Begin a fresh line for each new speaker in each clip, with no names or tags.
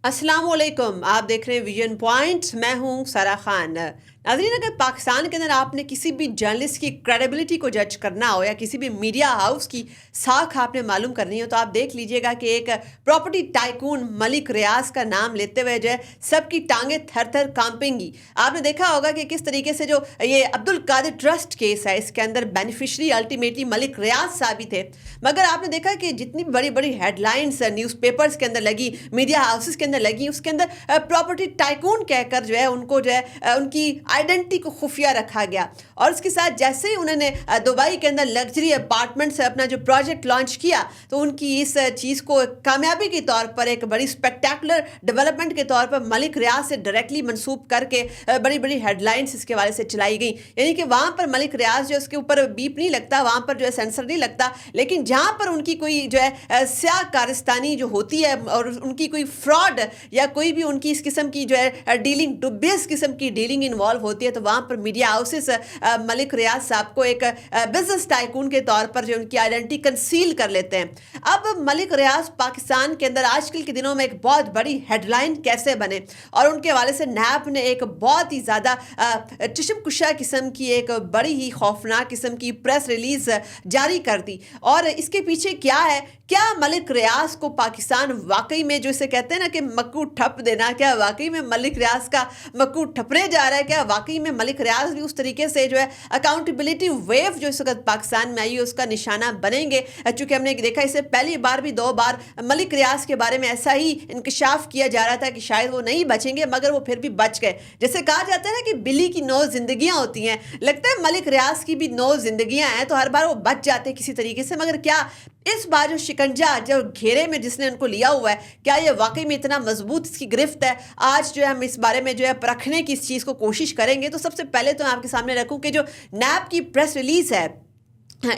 अस्सलाम वालेकुम। आप देख रहे हैं विजन पॉइंट। मैं हूं सारा खान। नाज़रीन, अगर पाकिस्तान के अंदर आपने किसी भी जर्नलिस्ट की क्रेडिबिलिटी को जज करना हो या किसी भी मीडिया हाउस की साख आपने मालूम करनी हो तो आप देख लीजिएगा कि एक प्रॉपर्टी टाइकून मलिक रियाज का नाम लेते हुए जो है सबकी टांगें थर थर कांपेंगी। आपने देखा होगा कि किस तरीके से जो ये अब्दुल कादिर ट्रस्ट केस है इसके अंदर बेनिफिशरी अल्टीमेटली मलिक रियाज साहब ही थे, मगर आपने देखा कि जितनी बड़ी बड़ी हेडलाइंस न्यूज़पेपर्स के अंदर लगी, मीडिया हाउसेस के अंदर लगी, उसके अंदर प्रॉपर्टी टाइकून कहकर जो है उनको जो है उनकी आइडेंटिटी को खुफिया रखा गया। और उसके साथ जैसे ही उन्होंने दुबई के अंदर लग्जरी अपार्टमेंट से अपना जो प्रोजेक्ट लॉन्च किया तो उनकी इस चीज़ को कामयाबी के तौर पर एक बड़ी स्पेक्टेकुलर डेवलपमेंट के तौर पर मलिक रियाज से डायरेक्टली मंसूब करके बड़ी बड़ी हेडलाइंस इसके वाले से चलाई गई। यानी कि वहाँ पर मलिक रियाज जो उसके ऊपर बीप नहीं लगता, वहाँ पर जो है सेंसर नहीं लगता, लेकिन जहाँ पर उनकी कोई जो है स्याह कारस्तानी जो होती है और उनकी कोई फ्रॉड या कोई भी उनकी इस किस्म की जो है डीलिंग, डुबियस किस्म की डीलिंग इन्वॉल्व होती है तो वहाँ पर मीडिया हाउसेस मलिक रियाज साहब को एक बिजनेस टाइकून के तौर पर जो उनकी आइडेंटिटी कंसील कर लेते हैं। अब मलिक रियाज पाकिस्तान के अंदर आजकल के दिनों में एक बहुत बड़ी हेडलाइन कैसे बने और उनके हवाले से नैब ने एक बहुत ही ज़्यादा चश्मकुशा किस्म की एक बड़ी ही खौफनाक किस्म की प्रेस रिलीज जारी कर दी। और इसके पीछे क्या है? क्या मलिक रियाज को पाकिस्तान वाकई में, जो इसे कहते हैं ना कि मक्कू ठप देना, क्या वाकई में मलिक रियाज का मक्कू ठपने जा रहा है? क्या वाकई में मलिक रियाज भी उस तरीके से जो है अकाउंटेबिलिटी वेव जो इस वक्त पाकिस्तान में आई है उसका निशाना बनेंगे? चूंकि हमने देखा इसे पहली बार भी 2 बार मलिक रियाज के बारे में ऐसा ही इंकशाफ किया जा रहा था कि शायद वो नहीं बचेंगे, मगर वो फिर भी बच गए। जैसे कहा जाता है ना कि बिल्ली की 9 जिंदगियां होती हैं, लगता है मलिक रियाज की भी 9 जिंदगियां हैं तो हर बार वो बच जाते किसी तरीके से। मगर क्या इस बार जो शिकंजा जो घेरे में जिसने उनको लिया हुआ है, क्या ये वाकई में इतना मजबूत इसकी गिरफ्त है? आज जो है हम इस बारे में जो है परखने की इस चीज़ को कोशिश करेंगे। तो सबसे पहले तो मैं आपके सामने रखूं कि जो नैब की प्रेस रिलीज है,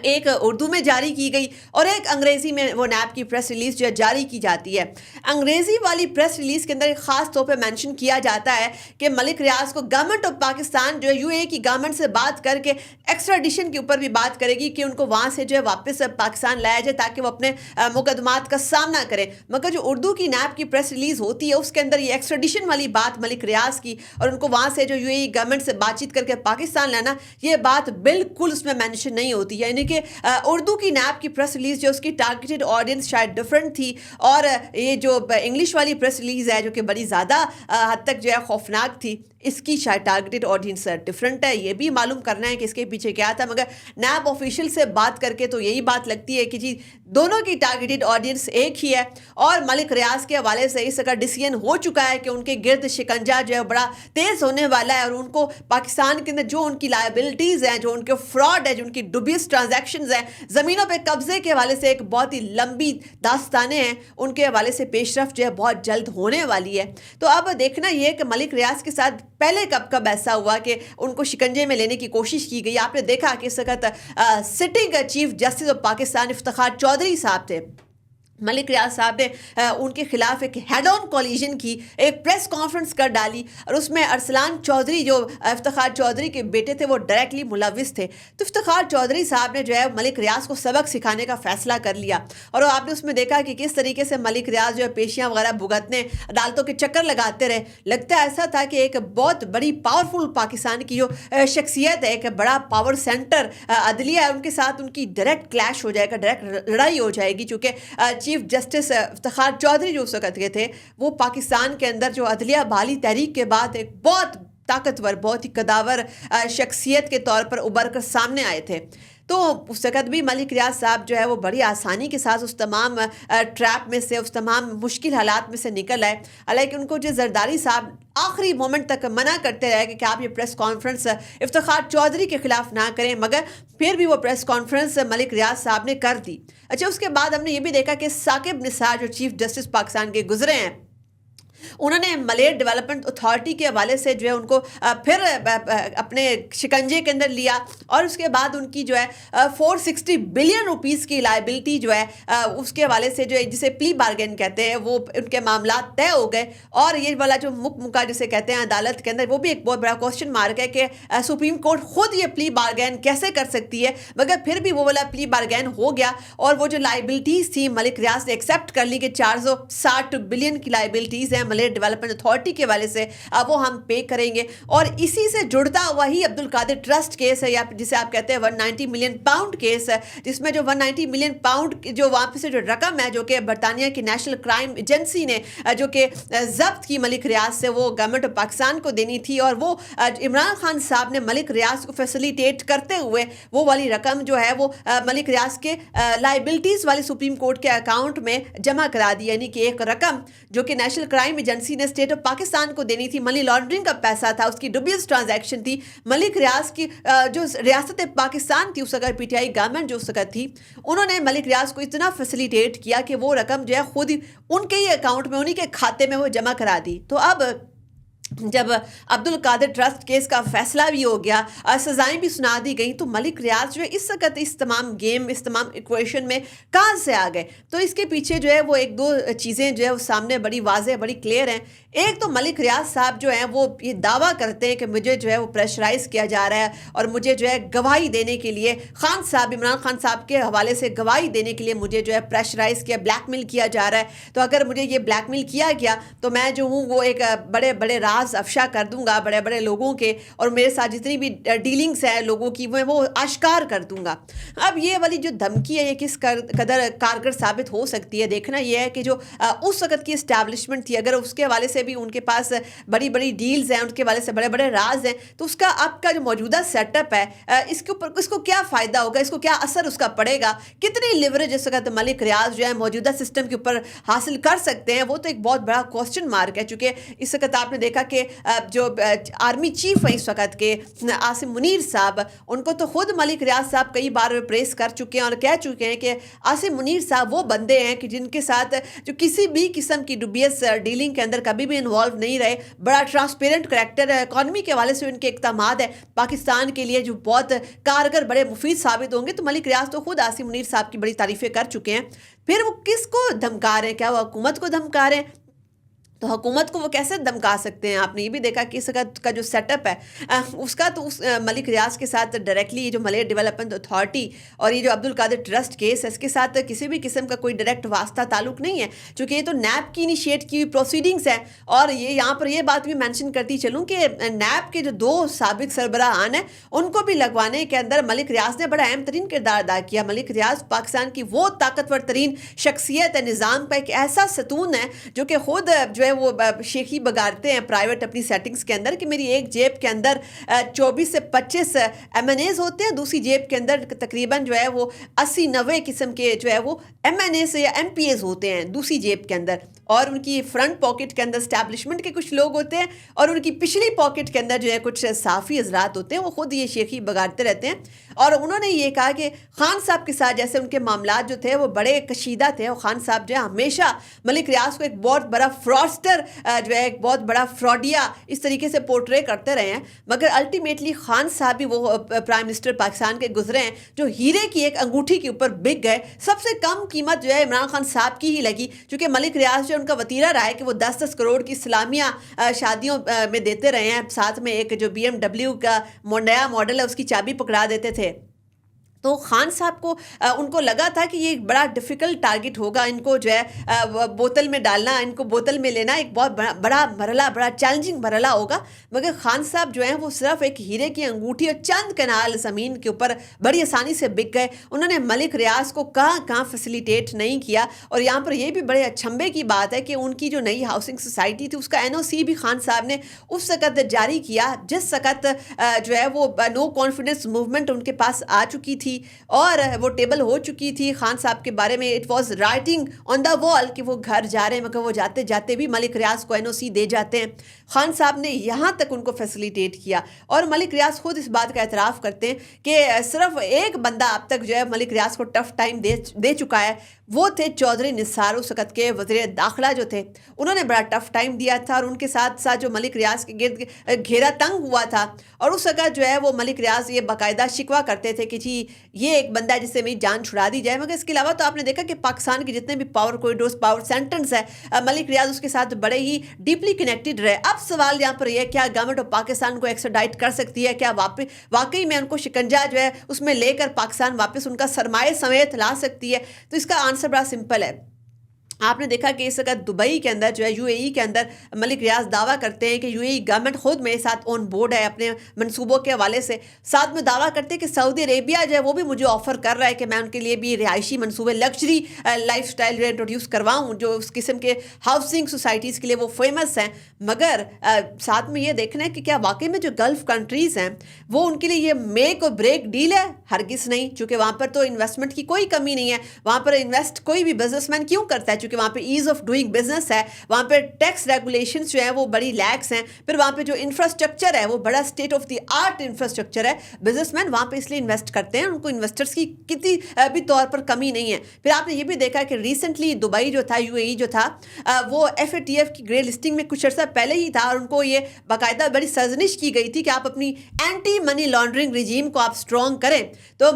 एक उर्दू में जारी की गई और एक अंग्रेज़ी में वो नैब की प्रेस रिलीज़ जो है जारी की जाती है। अंग्रेज़ी वाली प्रेस रिलीज़ के अंदर एक ख़ास तौर पे मेंशन किया जाता है कि मलिक रियाज को गवर्नमेंट ऑफ पाकिस्तान जो है यूएई की गवर्नमेंट से बात करके एक्स्ट्राडिशन के ऊपर भी बात करेगी कि उनको वहाँ से जो है वापस पाकिस्तान लाया जाए ताकि वो अपने मुकदमात का सामना करें। मगर जो उर्दू की नैब की प्रेस रिलीज़ होती है उसके अंदर ये एक्स्ट्राडिशन वाली बात मलिक रियाज की और उनको वहाँ से जो यूएई गवर्नमेंट से बातचीत करके पाकिस्तान लाना, ये बात बिल्कुल उसमें मेंशन नहीं होती है। यानी कि उर्दू की नैब की प्रेस रिलीज जो उसकी टारगेटेड ऑडियंस शायद डिफरेंट थी और ये जो इंग्लिश वाली प्रेस रिलीज है जो कि बड़ी ज़्यादा हद तक जो है खौफनाक थी, इसकी शायद टारगेटेड ऑडियंस डिफरेंट है। ये भी मालूम करना है कि इसके पीछे क्या था, मगर नैब ऑफिशियल से बात करके तो यही बात लगती है कि जी दोनों की टारगेटेड ऑडियंस एक ही है। और मलिक रियाज के हवाले से इस का डिसीजन हो चुका है कि उनके गिर्द शिकंजा जो है बड़ा तेज़ होने वाला है और उनको पाकिस्तान के अंदर जो उनकी लायबिलिटीज़ हैं, जो उनके फ्रॉड है, जो उनकी डुबियस ट्रांजैक्शंस हैं, ज़मीनों पे कब्जे के हवाले से एक बहुत ही लंबी दास्तानें हैं, उनके हवाले से पेशरफ जो है बहुत जल्द होने वाली है। तो अब देखना ये है कि मलिक रियाज के साथ पहले कब कब ऐसा हुआ कि उनको शिकंजे में लेने की कोशिश की गई। आपने देखा कि इस वक्त sitting chief justice of Pakistan Iftikhar Chaudhry साहब थे, मलिक रियाज साहब ने उनके खिलाफ एक हेड ऑन कॉलिजन की एक प्रेस कॉन्फ्रेंस कर डाली और उसमें अरसलान चौधरी जो इफ्तिखार चौधरी के बेटे थे वो डायरेक्टली मुलविस थे। तो इफ्तिखार चौधरी साहब ने जो है मलिक रियाज को सबक सिखाने का फैसला कर लिया और आपने उसमें देखा कि किस तरीके से मलिक रियाज जो है पेशियाँ वगैरह भुगतने, अदालतों के चक्कर लगाते रहे। लगता है ऐसा था कि एक बहुत बड़ी पावरफुल पाकिस्तान की जो शख्सियत है, एक बड़ा पावर सेंटर अदलिया है, उनके साथ उनकी डायरेक्ट क्लैश हो जाएगा, डायरेक्ट लड़ाई हो जाएगी। चूँकि चीफ जस्टिस इफ्तिखार चौधरी जो उस वक्त के थे वो पाकिस्तान के अंदर जो अदलिया बहाली तहरीक के बाद एक बहुत ताकतवर, बहुत ही कदावर शख्सियत के तौर पर उभर कर सामने आए थे। तो उस वक़्त भी मलिक रियाज साहब जो है वो बड़ी आसानी के साथ उस तमाम ट्रैप में से, उस तमाम मुश्किल हालात में से निकल आए। हालांकि उनको जो जरदारी साहब आखिरी मोमेंट तक मना करते रहे कि आप ये प्रेस कॉन्फ्रेंस इफ्तिखार चौधरी के खिलाफ ना करें, मगर फिर भी वो प्रेस कॉन्फ्रेंस मलिक रियाज साहब ने कर दी। अच्छा, उसके बाद हमने ये भी देखा कि साकिब निसार जो चीफ जस्टिस पाकिस्तान के गुजरे हैं, उन्होंने मलेर डेवलपमेंट अथॉरिटी के हवाले से जो है उनको फिर अपने शिकंजे के अंदर लिया और उसके बाद उनकी जो है 460 बिलियन रुपीस की लायबिलिटी जो है उसके हवाले से जो है जिसे प्ली बार्गेन कहते हैं वो उनके मामला तय हो गए। और ये वाला जो मुक्का जिसे कहते हैं अदालत के अंदर, वो भी एक बहुत बड़ा क्वेश्चन मार्क है कि सुप्रीम कोर्ट खुद ये प्ली बार्गेन कैसे कर सकती है, मगर फिर भी वो वाला प्ली बार्गेन हो गया और वो जो लायबिलिटीज़ थी मलिक रियाज ने एक्सेप्ट कर ली कि 460 बिलियन की लायबिलिटीज़ हैं मलय डेवलपमेंट अथॉरिटी के हवाले से वो हम पे करेंगे। और इसी से जुड़ता हुआ ही अब्दुल कादिर ट्रस्ट केस है, या जिसे आप कहते हैं 190 मिलियन पाउंड केस है, जिसमें जो 190 मिलियन पाउंड जो वहाँ पे से जो रकम है जो कि बरतानिया की नेशनल क्राइम एजेंसी ने जो कि जब्त की मलिक रियाज से, वो गवर्नमेंट ऑफ पाकिस्तान को देनी थी। और वो इमरान खान साहब ने मलिक रियाज को फैसिलिटेट करते हुए वो वाली रकम जो है वो मलिक रियाज के लाइबिलिटीज़ वाले सुप्रीम कोर्ट के अकाउंट में जमा करा दी। यानी कि एक रकम जो कि नेशनल क्राइम एजेंसी ने स्टेट ऑफ पाकिस्तान को देनी थी, मनी लॉन्ड्रिंग का पैसा था, उसकी डुबियस ट्रांजैक्शन थी। मलिक रियाज की जो रियासत पाकिस्तान थी उस वक्त, पीटीआई गवर्नमेंट जो उस वक्त थी, उन्होंने मलिक रियाज को इतना फैसिलिटेट किया कि वो रकम जो है खुद ही उनके ही अकाउंट में, उन्हीं के खाते में वो जमा करा दी। तो अब जब अब्दुल कादिर ट्रस्ट केस का फैसला भी हो गया, सज़ाएं भी सुना दी गई, तो मलिक रियाज जो है इस वक्त इस तमाम गेम, इस तमाम इक्वेशन में कहाँ से आ गए? तो इसके पीछे जो है वो एक दो चीज़ें जो है वो सामने बड़ी वाज़ेह, बड़ी क्लियर हैं। एक तो मलिक रियाज साहब जो हैं वो ये दावा करते हैं कि मुझे जो है वो प्रेशराइज़ किया जा रहा है और मुझे जो है गवाही देने के लिए खान साहब, इमरान खान साहब के हवाले से गवाही देने के लिए मुझे जो है प्रेशराइज़ किया, ब्लैकमेल किया जा रहा है। तो अगर मुझे ये ब्लैकमेल किया गया तो मैं जो हूँ वो एक बड़े बड़े राज अफशा कर दूंगा बड़े बड़े लोगों के, और मेरे साथ जितनी भी डीलिंग्स हैं लोगों की वो आश्कार कर दूंगा। अब ये वाली जो धमकी है ये किस कदर कारगर साबित हो सकती है, देखना ये है कि जो उस वक्त की इस्टेब्लिशमेंट थी, अगर उसके हवाले से भी उनके पास बड़ी बड़ी डील्स हैं, उनके हवाले से बड़े बड़े राज हैं, तो उसका आपका जो मौजूदा सेटअप है इसके ऊपर इसको क्या फ़ायदा होगा, इसको क्या असर उसका पड़ेगा, कितनी लिवरेज इस वक्त मलिक रियाज जो है मौजूदा सिस्टम के ऊपर हासिल कर सकते हैं, वो तो एक बहुत बड़ा क्वेश्चन मार्क है। चूँकि इस वक्त आपने देखा कि जो आर्मी चीफ है इस वक्त के आसिम मुनीर साहब, उनको तो खुद मलिक रियाज साहब कई बार प्रेस कर चुके हैं और कह चुके हैं कि आसिम मुनीर साहब वो बंदे हैं कि जिनके साथ जो किसी भी किस्म की डुबियस डीलिंग के अंदर कभी भी इन्वॉल्व नहीं रहे, बड़ा ट्रांसपेरेंट करैक्टर है, इकॉनमी के हवाले से उनके इक़दामात है पाकिस्तान के लिए जो बहुत कारगर, बड़े मुफीद साबित होंगे। तो मलिक रियाज तो खुद आसिम मुनीर साहब की बड़ी तारीफ़ें कर चुके हैं। फिर वो किसको धमका रहे हैं? क्या वो हुकूमत को धमका रहे हैं? तो हुकूमत को वो कैसे धमका सकते हैं? आपने ये भी देखा कि इसका का जो सेटअप है उसका तो उस मलिक रियाज के साथ डायरेक्टली जो मलय डेवलपमेंट अथॉरिटी और ये जो अब्दुल कादिर ट्रस्ट केस है इसके साथ किसी भी किस्म का कोई डायरेक्ट वास्ता ताल्लुक नहीं है, क्योंकि ये तो नैब की इनिशिएट की हुई प्रोसीडिंग्स है। और ये यहाँ पर ये बात भी मेंशन करती चलूँ कि नैब के जो दो साबिक सरबराहान हैं उनको भी लगवाने के अंदर मलिक रियाज ने बड़ा अहम तरीन किरदार अदा किया। मलिक रियाज पाकिस्तान की वो ताकतवर तरीन शख्सियत है, निज़ाम का एक ऐसा सतून है जो कि खुद जो है वो शेखी बगाड़ते हैं प्राइवेट अपनी सेटिंग्स के अंदर कि मेरी एक जेब के अंदर 24 से 25 MNAs होते हैं, दूसरी जेब के अंदर तकरीबन जो है वो 80-90 किस्म के जो है वो MNAs या MPAs होते हैं दूसरी जेब के अंदर। और उनकी फ्रंट पॉकेट के अंदर स्टैब्लिशमेंट के कुछ लोग होते हैं और उनकी पिछली पॉकेट के अंदर जो है कुछ साफ़ी हजरात होते हैं, वो खुद ये शेखी बगाड़ते रहते हैं। और उन्होंने ये कहा कि खान साहब के साथ जैसे उनके मामलात जो थे वो बड़े कशीदा थे, और खान साहब जो है हमेशा मलिक रियाज को एक बहुत बड़ा फ्रॉडस्टर जो है एक बहुत बड़ा फ्रॉडिया इस तरीके से पोर्ट्रे करते रहे हैं। मगर अल्टीमेटली खान साहब भी वो प्राइम मिनिस्टर पाकिस्तान के गुजरे हैं जो हीरे की एक अंगूठी के ऊपर बिक गए। सबसे कम कीमत जो है इमरान खान साहब की ही लगी, क्योंकि मलिक रियाज जो उनका वतीरा रहा है कि वो 10-10 करोड़ की सलामियाँ शादियों में देते रहे हैं, साथ में एक जो BMW का नया मॉडल है उसकी चाबी पकड़ा देते थे। तो खान साहब को उनको लगा था कि ये एक बड़ा डिफ़िकल्ट टारगेट होगा, इनको जो है बोतल में डालना, इनको बोतल में लेना एक बहुत बड़ा मरला, बड़ा चैलेंजिंग मरला होगा। मगर खान साहब जो हैं वो सिर्फ एक हीरे की अंगूठी और चंद कनाल ज़मीन के ऊपर बड़ी आसानी से बिक गए। उन्होंने मलिक रियाज को कहाँ फैसिलिटेट नहीं किया। और यहाँ पर यह भी बड़े अचंभे की बात है कि उनकी जो नई हाउसिंग सोसाइटी थी उसका NOC भी खान साहब ने उस वक़्त जारी किया जिस वक़्त जो है वो नो कॉन्फिडेंस मूवमेंट उनके पास आ चुकी थी और वो टेबल हो चुकी थी खान साहब के बारे में। It was writing on the wall कि वो घर जा रहे हैं, मगर वो जाते जाते भी मलिक रियाज को NOC दे जाते हैं। खान साहब ने यहाँ तक उनको फैसिलिटेट किया। और मलिक रियाज खुद इस बात का एतराफ़ करते हैं कि सिर्फ एक बंदा अब तक जो है मलिक रियाज को टफ टाइम दे चुका है, वो थे चौधरी निसार उस वक़्त के वज़ीर दाखिला जो थे। उन्होंने बड़ा टफ टाइम दिया था और उनके साथ साथ जो मलिक रियाज के गिर्द घेरा तंग हुआ था। और उस वक़्त जो है वो मलिक रियाज ये बाकायदा शिकवा करते थे कि जी ये एक बंदा है जिससे मेरी जान छुड़ा दी जाए। मगर इसके अलावा तो आपने देखा कि पाकिस्तान के जितने भी पावर कॉरिडोर्स, पावर सेंटर्स है, मलिक रियाज उसके साथ बड़े ही डीपली कनेक्टेड रहे। अब सवाल यहाँ पर यह क्या गवर्नमेंट ऑफ पाकिस्तान को एक्स्ट्राडाइट कर सकती है? क्या वाकई में उनको शिकंजा जो है उसमें लेकर पाकिस्तान वापस उनका सरमाए समेत ला सकती है? तो इसका आंसर बड़ा सिंपल है। आपने देखा कि इस वक्त दुबई के अंदर जो है यूएई के अंदर मलिक रियाज दावा करते हैं कि यूएई गवर्नमेंट खुद मेरे साथ ऑन बोर्ड है अपने मंसूबों के हवाले से। साथ में दावा करते हैं कि सऊदी अरेबिया जो है वो भी मुझे ऑफ़र कर रहा है कि मैं उनके लिए भी रिहायशी मंसूबे लग्जरी लाइफ स्टाइल जो इंट्रोड्यूस करवाऊँ, जो उस किस्म के हाउसिंग सोसाइटीज़ के लिए वो फेमस हैं। मगर साथ में ये देखना है कि क्या वाकई में जो गल्फ़ कंट्रीज़ हैं वो उनके लिए ये मेक और ब्रेक डील है? हरगिज़ नहीं, चूँकि वहाँ पर तो इन्वेस्टमेंट की कोई कमी नहीं है। वहाँ पर इन्वेस्ट कोई भी बिजनेसमैन क्यों करता है? क्योंकि वहाँ पे ईज़ ऑफ डूइंग बिजनेस है, वहाँ पे टैक्स रेगुलेशंस जो है वो बड़ी लैक्स हैं, फिर वहाँ पे जो इंफ्रास्ट्रक्चर है वो बड़ा state of the art infrastructure है। बिजनेसमैन वहाँ पे इसलिए इन्वेस्ट करते हैं, उनको इन्वेस्टर्स की किसी भी तौर पर कमी नहीं है। फिर आपने ये भी देखा कि रिसेंटली दुबई जो था, यूएई जो था, वो FATF की ग्रे लिस्टिंग में कुछ अर्सा पहले ही था और उनको ये बाकायदा बड़ी सर्जनिश की गई थी कि आप अपनी एंटी मनी लॉन्ड्रिंग रिजीम को आप स्ट्रॉन्ग करें। तो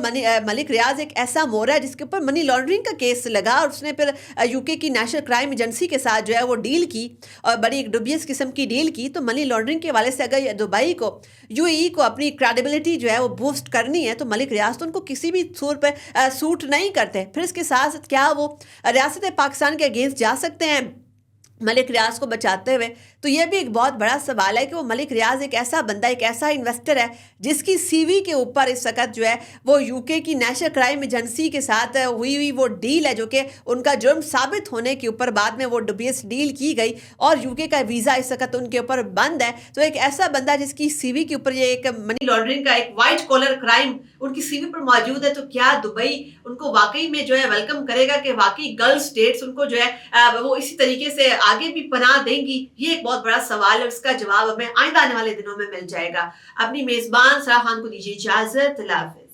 मलिक रियाज एक ऐसा मोहरा है जिसके ऊपर मनी लॉन्ड्रिंग का केस लगा और उसने फिर यूके की नेशनल क्राइम एजेंसी के साथ जो है वो डील की और बड़ी एक डुबियस किस्म की डील की। तो मनी लॉन्ड्रिंग के हवाले से अगर दुबई को, यूएई को अपनी क्रेडिबिलिटी जो है वो बूस्ट करनी है तो मलिक रियाज तो उनको किसी भी सूर पर सूट नहीं करते। फिर इसके साथ साथ क्या वो रियासत पाकिस्तान के अगेंस्ट जा सकते हैं मलिक रियाज को बचाते हुए? तो ये भी एक बहुत बड़ा सवाल है कि वो मलिक रियाज एक ऐसा बंदा, एक ऐसा इन्वेस्टर है जिसकी सीवी के ऊपर इस वक्त जो है वो यूके की नेशनल क्राइम एजेंसी के साथ हुई वो डील है, जो कि उनका जुर्म साबित होने के ऊपर बाद में वो डुबियस डील की गई और यूके का वीज़ा इस वक्त उनके ऊपर बंद है। तो एक ऐसा बंदा जिसकी सीवी के ऊपर ये एक मनी लॉन्ड्रिंग का एक वाइट कॉलर क्राइम उनकी सीवी पर मौजूद है, तो क्या दुबई उनको वाकई में जो है वेलकम करेगा कि वाकई गल्फ स्टेट्स उनको जो है वो इसी तरीके से आगे भी पनाह देंगी? ये एक बहुत बड़ा सवाल है, उसका जवाब हमें आइंदा आने वाले दिनों में मिल जाएगा। अपनी मेजबान सरा खान को दीजिए इजाजत। अल्लाह हाफिज।